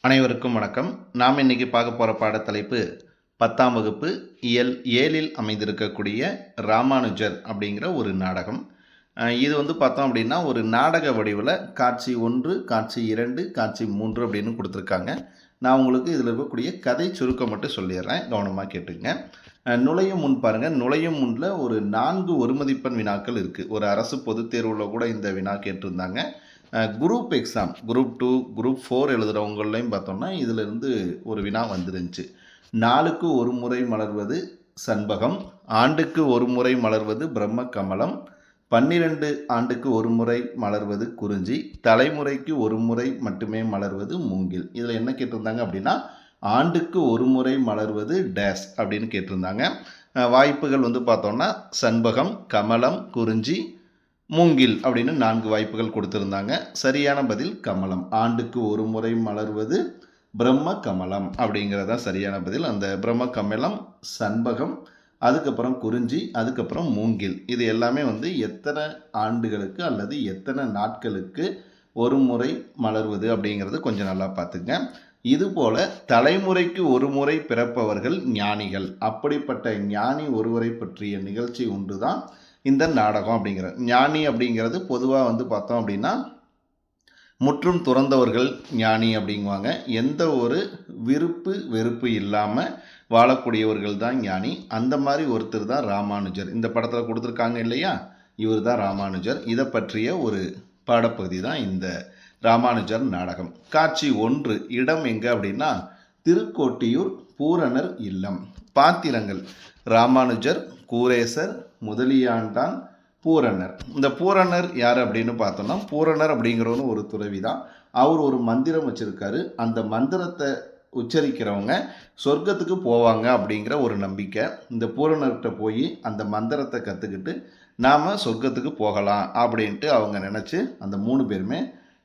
அனைவருக்கும் வணக்கம். நாம் இன்னைக்கு பார்க்க போகிற பாடத்தலைப்பு 10ஆம் வகுப்பு இயல் 7இல் அமைந்திருக்கக்கூடிய ராமானுஜர் அப்படிங்கிற ஒரு நாடகம். இது பார்த்தோம் அப்படின்னா ஒரு நாடக வடிவில் காட்சி 1, காட்சி 2, காட்சி 3 அப்படின்னு கொடுத்துருக்காங்க. நான் உங்களுக்கு இதில் இருக்கக்கூடிய கதை சுருக்கம் மட்டும் சொல்லிடுறேன், கவனமாக கேட்டுங்க. நுழையும் முன் பாருங்கள். நுழையும் முன்னில் ஒரு 4 ஒரு மதிப்பெண் வினாக்கள் இருக்குது. ஒரு அரசு பொதுத் தேர்வில் கூட இந்த வினா கேட்டிருந்தாங்க. குரூப் எக்ஸாம் குரூப் 2 குரூப் 4 எழுதுகிறவங்களையும் பார்த்தோம்னா இதிலிருந்து ஒரு வினா வந்துருந்துச்சு. நாளுக்கு ஒரு முறை மலர்வது சண்பகம், ஆண்டுக்கு ஒரு முறை மலர்வது பிரம்ம கமலம், 12 ஆண்டுக்கு ஒரு முறை மலர்வது குறிஞ்சி, தலைமுறைக்கு ஒரு முறை மட்டுமே மலர்வது மூங்கில். இதில் என்ன கேட்டிருந்தாங்க அப்படின்னா ஆண்டுக்கு ஒரு முறை மலர்வது டேஸ் அப்படின்னு கேட்டிருந்தாங்க. வாய்ப்புகள் பார்த்தோம்னா சண்பகம், கமலம், குறிஞ்சி, மூங்கில் அப்படின்னு 4 வாய்ப்புகள் கொடுத்துருந்தாங்க. சரியான பதில் கமலம். ஆண்டுக்கு ஒரு முறை மலர்வது பிரம்ம கமலம் அப்படிங்கிறதா சரியான பதில். அந்த பிரம்ம கமலம், சண்பகம், அதுக்கப்புறம் குறிஞ்சி, அதுக்கப்புறம் மூங்கில், இது எல்லாமே எத்தனை ஆண்டுகளுக்கு அல்லது எத்தனை நாட்களுக்கு ஒரு முறை மலர்வது அப்படிங்கிறது கொஞ்சம் நல்லா பார்த்துங்க. இதுபோல தலைமுறைக்கு ஒரு முறை பிறப்பவர்கள் ஞானிகள். அப்படிப்பட்ட ஞானி ஒருவரை பற்றிய நிகழ்ச்சி ஒன்று தான் இந்த நாடகம் அப்படிங்கிறது. ஞானி அப்படிங்கிறது பொதுவாக பார்த்தோம் அப்படின்னா முற்றும் துறந்தவர்கள் ஞானி அப்படிங்குவாங்க. எந்த ஒரு விருப்பு வெறுப்பு இல்லாமல் வாழக்கூடியவர்கள் தான் ஞானி. அந்த மாதிரி ஒருத்தர் தான் ராமானுஜர். இந்த படத்தில் கொடுத்துருக்காங்க இல்லையா, இவர் தான் ராமானுஜர். இதை பற்றிய ஒரு பாடப்பகுதி தான் இந்த ராமானுஜர் நாடகம். காட்சி 1. இடம் எங்கே அப்படின்னா திருக்கோட்டியூர் பூரணர் இல்லம். பாத்திரங்கள் ராமானுஜர், கூரேசர், முதலியாண்டான், பூரணர். இந்த பூரணர் யார் அப்படின்னு பார்த்தோம்னா பூரணர் அப்படிங்கிறவனு ஒரு துறவி தான். அவர் ஒரு மந்திரம் வச்சுருக்காரு. அந்த மந்திரத்தை உச்சரிக்கிறவங்க சொர்க்கத்துக்கு போவாங்க அப்படிங்கிற ஒரு நம்பிக்கை. இந்த பூரணர்கிட்ட போய் அந்த மந்திரத்தை கற்றுக்கிட்டு நாம் சொர்க்கத்துக்கு போகலாம் அப்படின்ட்டு அவங்க நினச்சி அந்த 3 பேருமே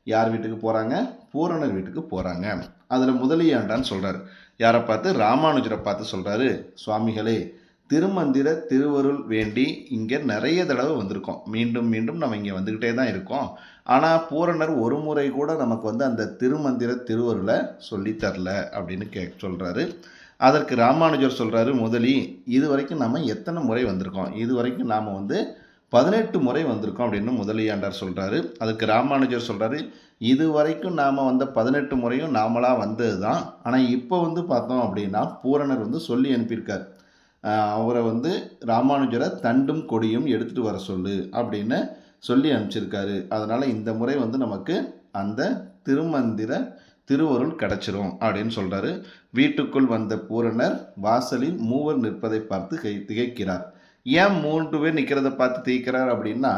யார் வீட்டுக்கு போகிறாங்க? பூரணர் வீட்டுக்கு போகிறாங்க. அதில் முதலியாண்டான்னு சொல்கிறார். யாரை பார்த்து? ராமானுஜரை பார்த்து சொல்கிறாரு, சுவாமிகளே, திருமந்திர திருவருள் வேண்டி இங்கே நிறைய தடவை வந்திருக்கோம். மீண்டும் மீண்டும் நம்ம இங்கே வந்துக்கிட்டே தான் இருக்கோம். ஆனால் பூரணர் ஒரு முறை கூட நமக்கு அந்த திருமந்திர திருவருளை சொல்லித்தரல அப்படின்னு சொல்கிறாரு. அதற்கு ராமானுஜர் சொல்கிறாரு, முதலி, இது வரைக்கும் நம்ம எத்தனை முறை வந்திருக்கோம்? இது வரைக்கும் நாம் 18 முறை வந்திருக்கோம் அப்படின்னு முதலியாண்டார் சொல்கிறாரு. அதுக்கு ராமானுஜர் சொல்கிறாரு, இது வரைக்கும் நாம் 18 முறையும் நாமளாக வந்தது தான். ஆனால் இப்போ பார்த்தோம் அப்படின்னா பூரணர் சொல்லி அனுப்பியிருக்கார். அவரை ராமானுஜரை தண்டும் கொடியும் எடுத்துகிட்டு வர சொல்லு அப்படின்னு சொல்லி அனுப்பிச்சிருக்காரு. அதனால் இந்த முறை நமக்கு அந்த திருமந்திர திருவருள் கிடச்சிரும் அப்படின்னு சொல்கிறாரு. வீட்டுக்குள் வந்த பூரணர் வாசலில் மூவர் நிற்பதை பார்த்து திகைக்கிறார். ஏன் 3 பேர் நிற்கிறத பார்த்து திகைக்கிறார் அப்படின்னா,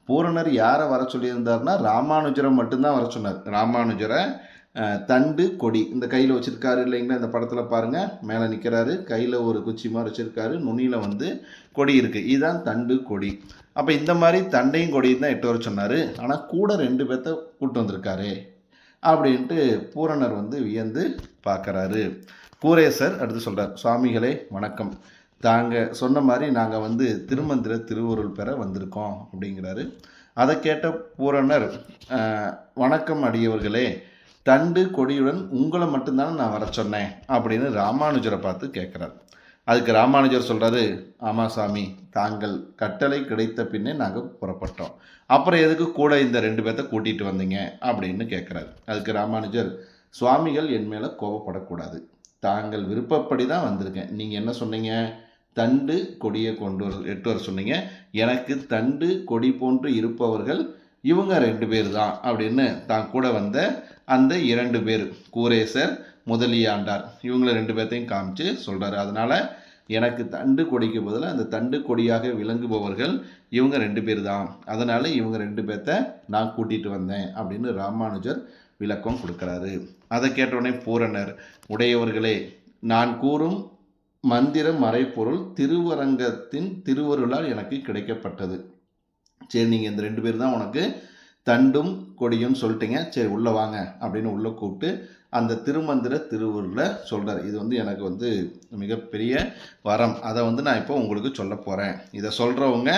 பூரணர் யாரை வர சொல்லியிருந்தார்னா ராமானுஜரை மட்டும்தான் வர சொன்னார். ராமானுஜரை தண்டு கொடி இந்த கையில் வச்சுருக்காரு இல்லைங்களா, இந்த படத்தில் பாருங்கள், மேலே நிற்கிறாரு, கையில் ஒரு குச்சி மாதிரி வச்சுருக்காரு, நுனியில் கொடி இருக்குது. இதுதான் தண்டு கொடி. அப்போ இந்த மாதிரி தண்டையும் கொடியும் தான் 8 வர சொன்னார். ஆனால் கூட 2 பேர்த்த கூப்பிட்டு வந்திருக்காரு அப்படின்ட்டு பூரணர் வியந்து பார்க்குறாரு. கூரேசர் அடுத்து சொல்கிறார், சுவாமிகளே வணக்கம், தாங்கள் சொன்ன மாதிரி நாங்கள் திருமந்திர திருவருள் பெற வந்திருக்கோம் அப்படிங்கிறாரு. அதை கேட்ட பூரணர், வணக்கம் அடியவர்களே, தண்டு கொடியுடன் உங்களை மட்டும்தானே நான் வர சொன்னேன் அப்படின்னு ராமானுஜரை பார்த்து கேட்குறார். அதுக்கு ராமானுஜர் சொல்கிறாரு, ஆமாம் சாமி, தாங்கள் கட்டளை கிடைத்த பின்னே நாங்கள் புறப்பட்டோம். அப்புறம் எதுக்கு கூட இந்த 2 பேர்த்த கூட்டிகிட்டு வந்தீங்க அப்படின்னு கேட்குறாரு. அதுக்கு ராமானுஜர், சுவாமிகள் என் மேலே கோபப்படக்கூடாது, தாங்கள் விருப்பப்படி தான் வந்திருக்கேன். நீங்கள் என்ன சொன்னீங்க? தண்டு கொடியை கொண்டு வர சொன்னீங்க. எனக்கு தண்டு கொடி போன்று இருப்பவர்கள் இவங்க 2 பேர் தான் அப்படின்னு தான் கூட வந்த அந்த 2 பேர் கூரேசர், முதலியாண்டார், இவங்களை 2 பேர்த்தையும் காமிச்சு சொல்கிறாரு. அதனால் எனக்கு தண்டு கொடிக்கு பதிலாக அந்த தண்டு கொடியாக விளங்குபவர்கள் இவங்க 2 பேர் தான். அதனால் இவங்க 2 பேர்த்த நான் கூட்டிகிட்டு வந்தேன் அப்படின்னு ராமானுஜர் விளக்கம் கொடுக்குறாரு. அதை கேட்டவுடனே பூரணர், உடையவர்களே, நான் கூறும் மந்திர மறைப்பொருள் திருவரங்கத்தின் திருவருளால் எனக்கு கிடைக்கப்பட்டது. சரி, நீங்கள் இந்த 2 பேர் தான் உனக்கு தண்டும் கொடியும் சொல்லிட்டீங்க, சரி உள்ளே வாங்க அப்படின்னு உள்ளே கூப்பிட்டு அந்த திருமந்திர திருவருளை சொல்கிறார். இது எனக்கு மிகப்பெரிய வரம். அதை நான் இப்போ உங்களுக்கு சொல்ல போகிறேன். இதை சொல்கிறவங்க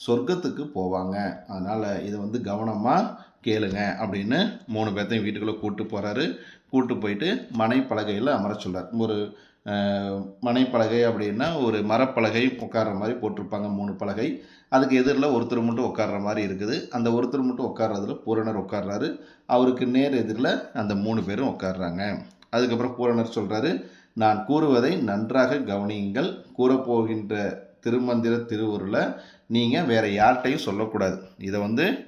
சொர்க்கத்துக்கு போவாங்க. அதனால் இதை கவனமாக கேளுங்க அப்படின்னு 3 பேர்த்தையும் வீட்டுக்குள்ளே கூப்பிட்டு போகிறாரு. கூப்பிட்டு போயிட்டு மனைப்பலகையில் அமர சொல்கிறார். ஒரு மனைப்பலகை அப்படின்னா ஒரு மரப்பலகை உட்கார்ற மாதிரி போட்டிருப்பாங்க, 3 பலகை. அதுக்கு எதிரில் ஒருத்தர் மட்டும் உட்கார்ற மாதிரி இருக்குது. அந்த ஒருத்தர் மட்டும் உட்கார்றதுல பூரணர் உட்கார்றாரு. அவருக்கு நேர் எதிரில் அந்த 3 பேரும் உட்கார்றாங்க. அதுக்கப்புறம் பூரணர் சொல்கிறாரு, நான் கூறுவதை நன்றாக கவனியுங்கள். கூறப்போகின்ற திருமந்திர திருவுருளை நீங்கள் வேறு யார்கிட்டையும் சொல்லக்கூடாது. இதை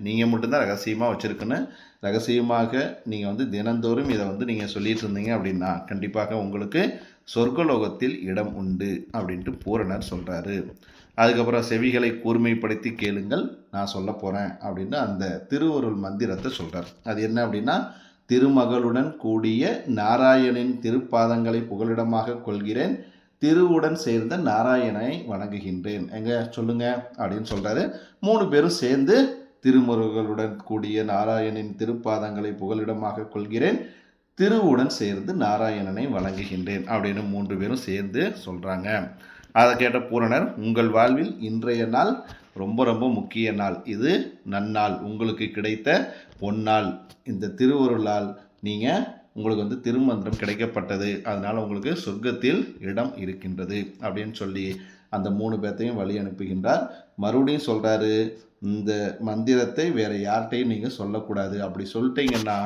நீங்கள் மட்டும்தான் ரகசியமாக வச்சுருக்கணும். ரகசியமாக நீங்கள் தினந்தோறும் இதை நீங்கள் சொல்லிட்டு இருந்தீங்க அப்படின்னா கண்டிப்பாக உங்களுக்கு சொர்க்கலோகத்தில் இடம் உண்டு அப்படின்ட்டு பூரணர் சொல்கிறாரு. அதுக்கப்புறம் செவிகளை கூர்மைப்படுத்தி கேளுங்கள், நான் சொல்ல போகிறேன் அப்படின்னு அந்த திருவருள் மந்திரத்தை சொல்கிறார். அது என்ன அப்படின்னா, திருமகளுடன் கூடிய நாராயணின் திருப்பாதங்களை புகலிடமாக கொள்கிறேன், திருவுடன் சேர்ந்த நாராயணனை வணங்குகின்றேன். எங்க சொல்லுங்க அப்படின்னு சொல்கிறாரு. 3 பேரும் சேர்ந்து திருமுருகளுடன் கூடிய நாராயணின் திருப்பாதங்களை புகலிடமாக கொள்கிறேன், திருவுடன் சேர்ந்து நாராயணனை வணங்குகின்றேன் அப்படின்னு 3 பேரும் சேர்ந்து சொல்கிறாங்க. அதை கேட்ட பூரணர், உங்கள் வாழ்வில் இன்றைய நாள் ரொம்ப ரொம்ப முக்கிய நாள். இது நன்னாள், உங்களுக்கு கிடைத்த பொன்னாள். இந்த திருவருளால் நீங்கள் உங்களுக்கு திருமந்திரம் கிடைக்கப்பட்டது, அதனால் உங்களுக்கு சொர்க்கத்தில் இடம் இருக்கின்றது அப்படின்னு சொல்லி அந்த 3 பேர்த்தையும் வழி அனுப்புகின்றார். மறுபடியும் சொல்கிறாரு, இந்த மந்திரத்தை வேறு யார்கிட்டையும் நீங்கள் சொல்லக்கூடாது. அப்படி சொல்லிட்டீங்கன்னா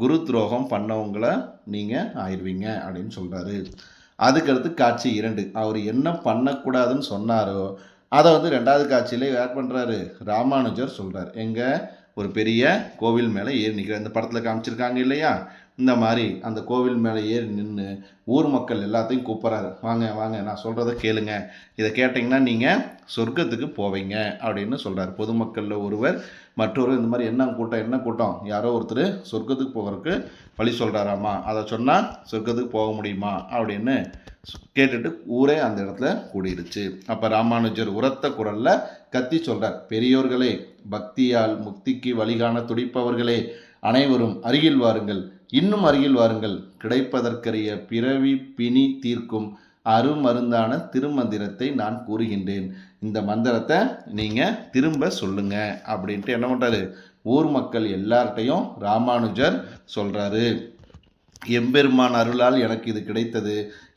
குரு துரோகம் பண்ணவங்களை நீங்கள் ஆயிடுவீங்க அப்படின்னு சொல்கிறாரு. அதுக்கடுத்து காட்சி 2. அவர் என்ன பண்ணக்கூடாதுன்னு சொன்னாரோ அதை 2வது காட்சியில் யார் பண்ணுறாரு, ராமானுஜர் சொல்கிறார். எங்கே, ஒரு பெரிய கோவில் மேலே ஏறி நிற்கிற இந்த படத்தில் காமிச்சிருக்காங்க இல்லையா, இந்த மாதிரி அந்த கோவில் மேலே ஏறி நின்று ஊர் மக்கள் எல்லாத்தையும் கூப்பிட்றாரு. வாங்க வாங்க, நான் சொல்கிறத கேளுங்க, இதை கேட்டிங்கன்னா நீங்கள் சொர்க்கத்துக்கு போவீங்க அப்படின்னு சொல்கிறார். பொதுமக்களில் ஒருவர் மற்றொரு இந்த மாதிரி என்ன கூட்டம், யாரோ ஒருத்தர் சொர்க்கத்துக்கு போகிறதுக்கு வழி சொல்கிறாராமா, அதை சொன்னால் சொர்க்கத்துக்கு போக முடியுமா அப்படின்னு கேட்டுட்டு ஊரே அந்த இடத்துல கூடிடுச்சு. அப்போ ராமானுஜர் உரத்த குரலில் கத்தி சொல்கிறார், பெரியோர்களே, பக்தியால் முக்திக்கு வழிகாண துடிப்பவர்களே, அனைவரும் அருகில் வாருங்கள், இன்னும் அருகில் வாருங்கள். கிடைப்பதற்கரிய பிறவி பிணி தீர்க்கும் அருமருந்தான திருமந்திரத்தை நான் கூறுகின்றேன். இந்த மந்திரத்தை நீங்கள் திரும்ப சொல்லுங்க அப்படின்ட்டு என்ன பண்ணுறாரு, ஊர் மக்கள் எல்லார்ட்டையும் ராமானுஜர் சொல்கிறாரு. எம்பெருமான் அருளால் எனக்கு இது கிடைத்தது,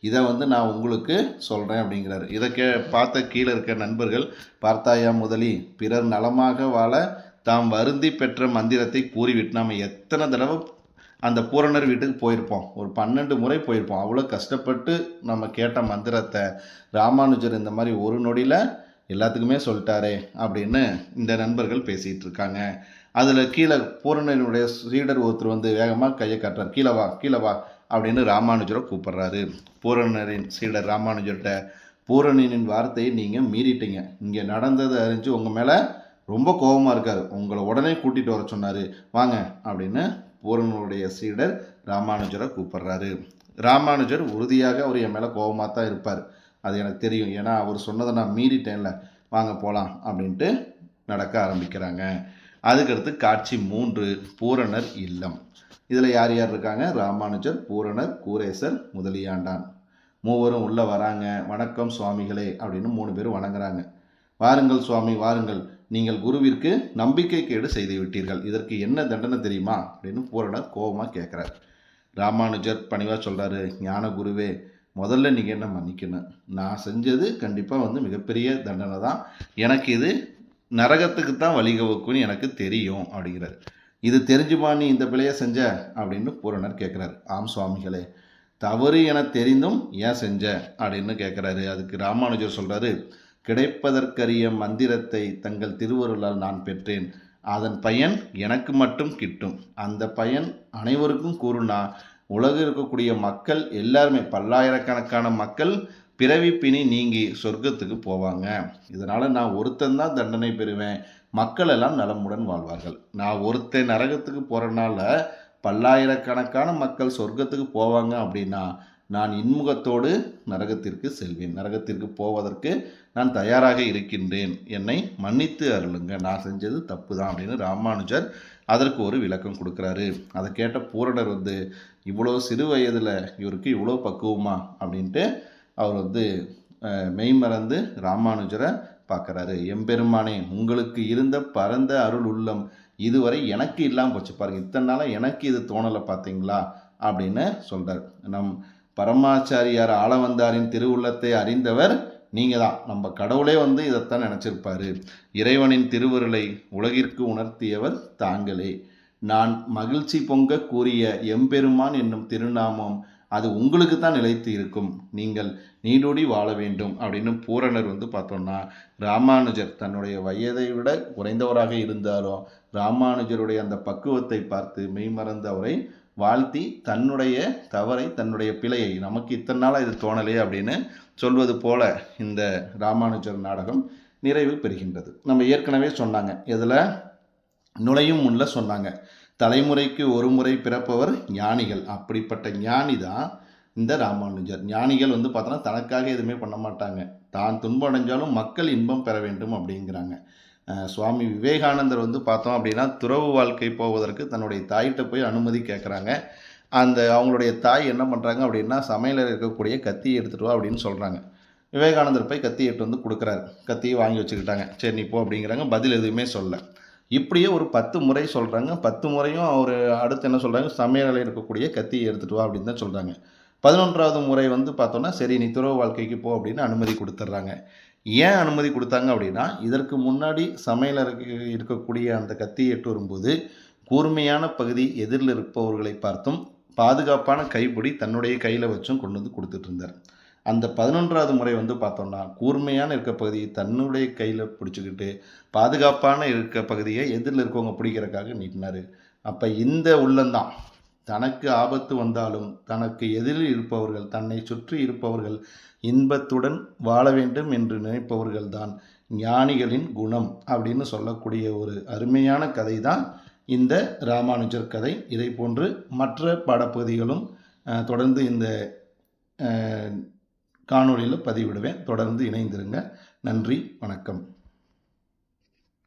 இதை நான் உங்களுக்கு சொல்கிறேன் அப்படிங்கிறாரு. இதை பார்த்த கீழே இருக்க நண்பர்கள், பார்த்தாயா முதலி, பிறர் நலமாக வாழ தாம் வருந்தி பெற்ற மந்திரத்தை கூறிவிட்டு நம்ம எத்தனை தடவை அந்த பூரணர் வீட்டுக்கு போயிருப்போம், ஒரு 12 முறை போயிருப்போம். அவ்வளோ கஷ்டப்பட்டு நம்ம கேட்ட மந்திரத்தை ராமானுஜர் இந்த மாதிரி ஒரு நொடியில் எல்லாத்துக்குமே சொல்லிட்டாரே அப்படின்னு இந்த நண்பர்கள் பேசிகிட்டு இருக்காங்க. அதில் கீழே பூரணனுடைய சீடர் ஒருத்தர் வேகமாக கையை காட்டுறார், கீழே வா கீழே வா அப்படின்னு ராமானுஜரை கூப்பிட்றாரு. பூரணரின் சீடர் ராமானுஜர்கிட்ட, பூரணனின் வார்த்தையை நீங்கள் மீறிட்டீங்க, இங்கே நடந்ததை அறிஞ்சு உங்கள் மேலே ரொம்ப கோபமாக இருக்கார், உங்களை உடனே கூட்டிகிட்டு வர சொன்னார், வாங்க அப்படின்னு பூரணனுடைய சீடர் ராமானுஜரை கூப்பிட்றாரு. ராமானுஜர் உறுதியாக அவர் என் மேலே கோபமாக தான் இருப்பார், அது எனக்கு தெரியும், ஏன்னா அவர் சொன்னதை நான் மீறிட்டேன்ல, வாங்க போகலாம் அப்படின்ட்டு நடக்க ஆரம்பிக்கிறாங்க. அதுக்கடுத்து காட்சி 3, பூரணர் இல்லம். இதில் யார் யார் இருக்காங்க, ராமானுஜர், பூரணர், கூரேசர், முதலியாண்டான் மூவரும் உள்ளே வராங்க. வணக்கம் சுவாமிகளே அப்படின்னு 3 பேரும் வணங்குறாங்க. வாருங்கள் சுவாமி வாருங்கள், நீங்கள் குருவிற்கு நம்பிக்கை கேடு செய்து விட்டீர்கள், இதற்கு என்ன தண்டனை தெரியுமா அப்படின்னு பூரணர் கோபமாக கேட்குறார். ராமானுஜர் பணிவாக சொல்கிறாரு, ஞான குருவே, முதல்ல நீங்கள் என்ன மன்னிக்கணும், நான் செஞ்சது கண்டிப்பாக மிகப்பெரிய தண்டனை தான், எனக்கு இது நரகத்துக்கு தான் வழிவகுக்குன்னு எனக்கு தெரியும் அப்படிங்கிறார். இது தெரிஞ்சுமா நீ இந்த பிழையை செஞ்ச அப்படின்னு பூரணர் கேட்குறாரு. ஆம் சுவாமிகளே, தவறு என தெரிந்தும் ஏன் செஞ்ச அப்படின்னு கேட்குறாரு. அதுக்கு ராமானுஜர் சொல்கிறாரு, கிடைப்பதற்கரிய மந்திரத்தை தங்கள் திருவருளால் நான் பெற்றேன், அதன் பயன் எனக்கு மட்டும் கிட்டும், அந்த பயன் அனைவருக்கும் கூறுனா உலகில் இருக்கக்கூடிய மக்கள் எல்லாருமே, பல்லாயிரக்கணக்கான மக்கள் பிறவி பிணி நீங்கி சொர்க்கத்துக்கு போவாங்க. இதனால் நான் ஒருத்தந்தான் தண்டனை பெறுவேன், மக்கள் எல்லாம் நலமுடன் வாழ்வார்கள். நான் ஒருத்தன் நரகத்துக்கு போகிறனால பல்லாயிரக்கணக்கான மக்கள் சொர்க்கத்துக்கு போவாங்க அப்படின்னா நான் இன்முகத்தோடு நரகத்திற்கு செல்வேன், நரகத்திற்கு போவதற்கு நான் தயாராக இருக்கின்றேன், என்னை மன்னித்து அருளுங்க, நான் செஞ்சது தப்பு தான் அப்படின்னு ராமானுஜர் அதற்கு ஒரு விளக்கம் கொடுக்குறாரு. அதை கேட்ட பூரணர் இவ்வளோ சிறு வயதில் இவருக்கு இவ்வளோ பக்குவமா அப்படின்ட்டு அவர் மெய்மறந்து ராமானுஜரை பார்க்குறாரு. எம்பெருமானே, உங்களுக்கு இருந்த பரந்த அருள் உள்ளம் இதுவரை எனக்கு இல்லாமல் போச்சு பாருங்கள், இத்தனை நாளாக எனக்கு இது தோணலை பார்த்தீங்களா அப்படின்னு சொல்கிறார். நம் பரமாச்சாரியார் ஆளவந்தாரின் திருவுள்ளத்தை அறிந்தவர் நீங்கள் தான். நம்ம கடவுளே வந்து இதைத்தான் நினச்சிருப்பாரு. இறைவனின் திருவருளை உலகிற்கு உணர்த்தியவர் தாங்களே. நான் மகிழ்ச்சி பொங்க கூறிய எம்பெருமான் என்னும் திருநாமம் அது உங்களுக்கு தான் நிலைத்து இருக்கும், நீங்கள் நீடூடி வாழ வேண்டும் அப்படின்னு பூரணர் வந்து பார்த்தோம்னா ராமானுஜர் தன்னுடைய வயதை விட குறைந்தவராக இருந்தாலும் ராமானுஜருடைய அந்த பக்குவத்தை பார்த்து மெய்மறந்து அவரை வாழ்த்தி தன்னுடைய தவறை, தன்னுடைய பிழையை, நமக்கு இத்தனை நாளாக இது தோணலையே அப்படின்னு சொல்வது போல இந்த ராமானுஜர் நாடகம் நிறைவு பெறுகின்றது. நம்ம ஏற்கனவே சொன்னாங்க, இதில் நுழையும் முன்ன சொன்னாங்க, தலைமுறைக்கு ஒரு முறை பிறப்பவர் ஞானிகள். அப்படிப்பட்ட ஞானி தான் இந்த ராமானுஜர். ஞானிகள் வந்து பார்த்தோன்னா தனக்காக எதுவுமே பண்ண மாட்டாங்க, தான் துன்பம் அடைஞ்சாலும் மக்கள் இன்பம் பெற வேண்டும் அப்படிங்கிறாங்க. சுவாமி விவேகானந்தர் வந்து பார்த்தோம் அப்படின்னா துறவு வாழ்க்கை போவதற்கு தன்னுடைய தாயிட்ட போய் அனுமதி கேட்குறாங்க. அவங்களுடைய தாய் என்ன பண்ணுறாங்க அப்படின்னா சமையலில் இருக்கக்கூடிய கத்தியை எடுத்துகிட்டு வா அப்படின்னு சொல்கிறாங்க. விவேகானந்தர் போய் கத்தி எடுத்து வந்து கொடுக்குறாரு. கத்தியை வாங்கி வச்சுக்கிட்டாங்க. சரி நீ போ அப்படிங்கிறாங்க. பதில் எதுவுமே சொல்ல. இப்படியே ஒரு 10 முறை சொல்கிறாங்க. 10 முறையும் அவர் அடுத்து என்ன சொல்கிறாங்க, சமையலில் இருக்கக்கூடிய கத்தியை எடுத்துகிட்டு வா அப்படின்னு தான் சொல்கிறாங்க. 11வது முறை வந்து பார்த்தோன்னா சரி நீ துறவு வாழ்க்கைக்கு போ அப்படின்னு அனுமதி கொடுத்துட்றாங்க. ஏன் அனுமதி கொடுத்தாங்க அப்படின்னா, இதற்கு முன்னாடி சமையலறைக்கு இருக்கக்கூடிய அந்த கத்தியை எட்டு வரும்போது கூர்மையான பகுதி எதிரில் இருப்பவர்களை பார்த்தும் பாதுகாப்பான கைப்பிடி தன்னுடைய கையில் வச்சும் கொண்டு வந்து கொடுத்துட்டு இருந்தார். அந்த 11வது முறை வந்து பார்த்தோம்னா கூர்மையான இருக்க பகுதியை தன்னுடைய கையில் பிடிச்சிக்கிட்டு பாதுகாப்பான இருக்க பகுதியை எதிரில் இருக்கவங்க பிடிக்கிறதுக்காக நீட்டினார். அப்போ இந்த உள்ளந்தான் தனக்கு ஆபத்து வந்தாலும் தனக்கு எதிரில் இருப்பவர்கள், தன்னை சுற்றி இருப்பவர்கள் இன்பத்துடன் வாழ வேண்டும் என்று நினைப்பவர்கள்தான் ஞானிகளின் குணம் அப்படின்னு சொல்லக்கூடிய ஒரு அருமையான கதை தான் இந்த ராமானுஜர் கதை. இதை போன்று மற்ற பாடப்பகுதிகளும் தொடர்ந்து இந்த காணொளியில் பதிவிடுவேன். தொடர்ந்து இணைந்திருங்க. நன்றி, வணக்கம்.